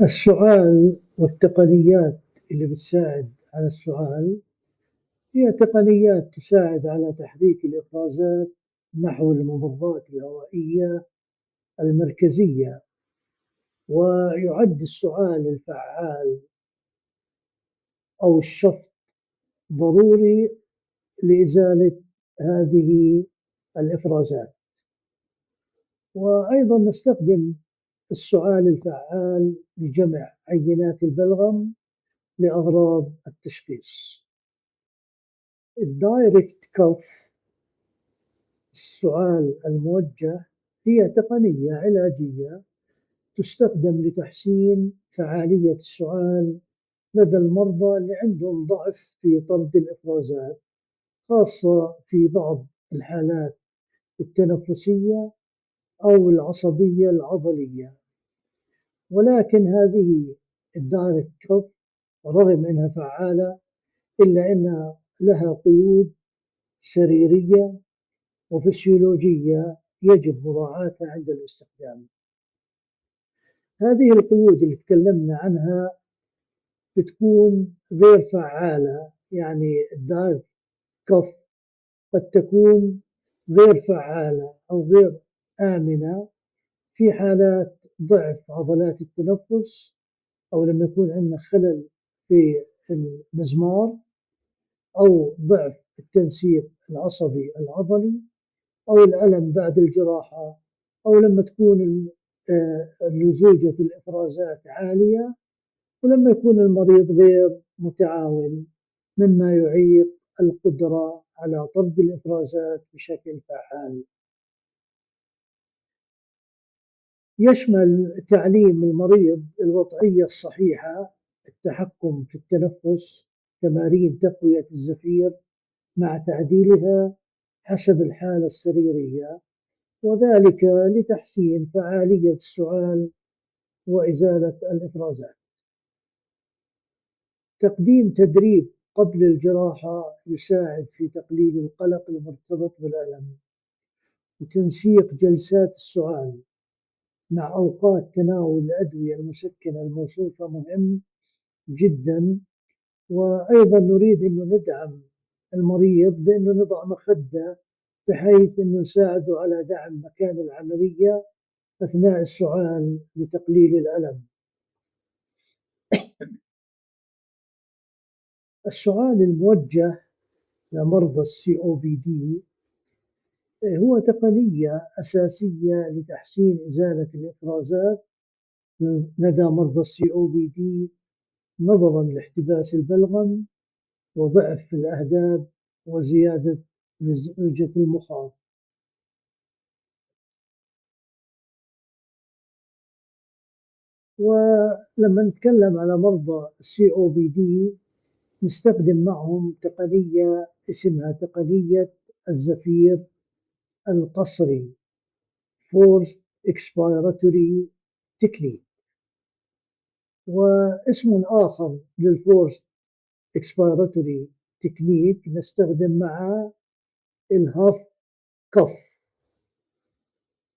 السؤال والتقنيات اللي بتساعد على السؤال هي تقنيات تساعد على تحريك الإفرازات نحو الممرات الهوائية المركزية. ويعد السؤال الفعال أو الشفط ضروري لإزالة هذه الإفرازات. وأيضا نستخدم السؤال الفعال لجمع عينات البلغم لأغراض التشخيص. الدايركت كف، السؤال الموجه، هي تقنية علاجية تستخدم لتحسين فعالية السؤال لدى المرضى اللي عندهم ضعف في طرد الإفرازات، خاصة في بعض الحالات التنفسية أو العصبية العضلية. ولكن هذه الدايركت كف رغم أنها فعالة إلا أنها لها قيود سريرية وفسيولوجية يجب مراعاتها عند الاستخدام. هذه القيود اللي تكلمنا عنها بتكون غير فعالة، يعني الدايركت كف قد تكون غير فعالة أو غير آمنة في حالات ضعف عضلات التنفس، أو لما يكون عندنا خلل في المزمار، أو ضعف التنسيق العصبي العضلي، أو الألم بعد الجراحة، أو لما تكون لزوجة الإفرازات عالية، ولما يكون المريض غير متعاون مما يعيق القدرة على طرد الإفرازات بشكل فعال. يشمل تعليم المريض الوضعية الصحيحة، التحكم في التنفس، تمارين تقوية الزفير مع تعديلها حسب الحالة السريرية، وذلك لتحسين فعالية السؤال وإزالة الإفرازات. تقديم تدريب قبل الجراحة يساعد في تقليل القلق المرتبط بالألم، وتنسيق جلسات السؤال مع أوقات تناول الأدوية المسكنة الموصوفة مهم جدا. وأيضا نريد أن ندعم المريض بأنه نضع مخدة بحيث أنه نساعده على دعم مكان العملية أثناء السؤال لتقليل الألم. السؤال الموجه لمرضى السي أو بي دي هو تقنية أساسية لتحسين إزالة الإفرازات لدى مرضى السي أو بي دي نظرا لاحتباس البلغم وضعف في الأهداب وزيادة لزوجة المخاط. ولما نتكلم على مرضى السي أو بي دي نستخدم معهم تقنية اسمها تقنية الزفير القصري Forced Expiratory Technique. واسم آخر للفورس اكسبيراتوري تكنيك نستخدم معه الهاف كف.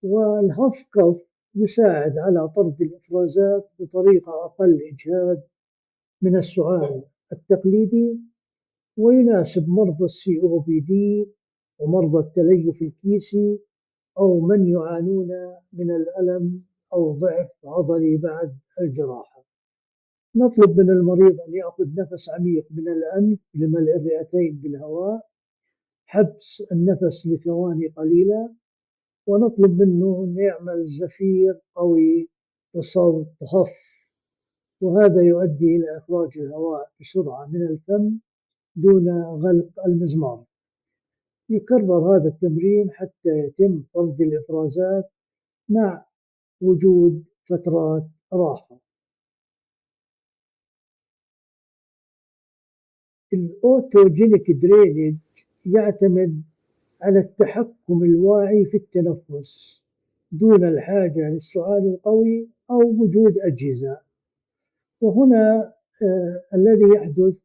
والهاف كف يساعد على طرد الإفرازات بطريقة أقل إجهاد من السعال التقليدي، ويناسب مرضى السي أو بي دي ومرضى التليف الكيسي أو من يعانون من الألم أو ضعف عضلي بعد الجراحة. نطلب من المريض أن يأخذ نفس عميق من الأنف لملء الرئتين بالهواء، حبس النفس لثواني قليلة، ونطلب منه أن يعمل زفير قوي بصوت خف، وهذا يؤدي إلى إخراج الهواء بسرعة من الفم دون غلق المزمار. يكرر هذا التمرين حتى يتم طرد الإفرازات مع وجود فترات راحة. الأوتوجينيك درينج يعتمد على التحكم الواعي في التنفس دون الحاجة للسعال القوي أو وجود أجهزة. وهنا الذي يحدث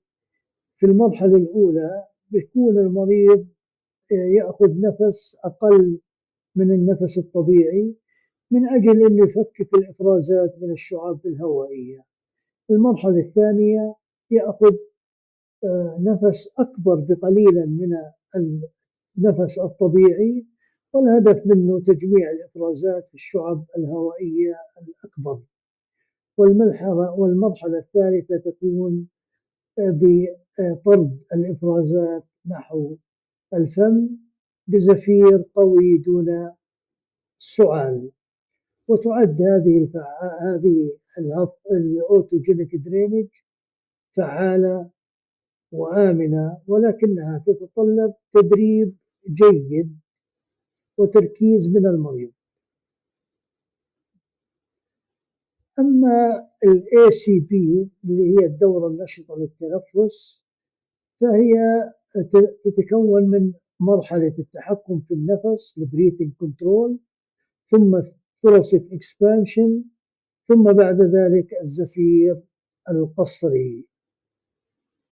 في المرحلة الأولى بيكون المريض يأخذ نفس أقل من النفس الطبيعي، من أجل أن يفكك الإفرازات من الشعاب الهوائية. المرحلة الثانية يأخذ نفس أكبر بقليلا من النفس الطبيعي، والهدف منه تجميع الإفرازات في الشعب الهوائية الأكبر. والمرحلة الثالثة تكون بطرد الإفرازات نحو الفم بزفير قوي دون سعال. وتعد هذه الأوتوجينيك درينج فعالة وآمنة، ولكنها تتطلب تدريب جيد وتركيز من المريض. أما ال ACP اللي هي الدورة النشطة للتنفس، فهي تتكون من مرحلة التحكم في النفس البريثنج كنترول، ثم thoracic expansion، ثم بعد ذلك الزفير القصري.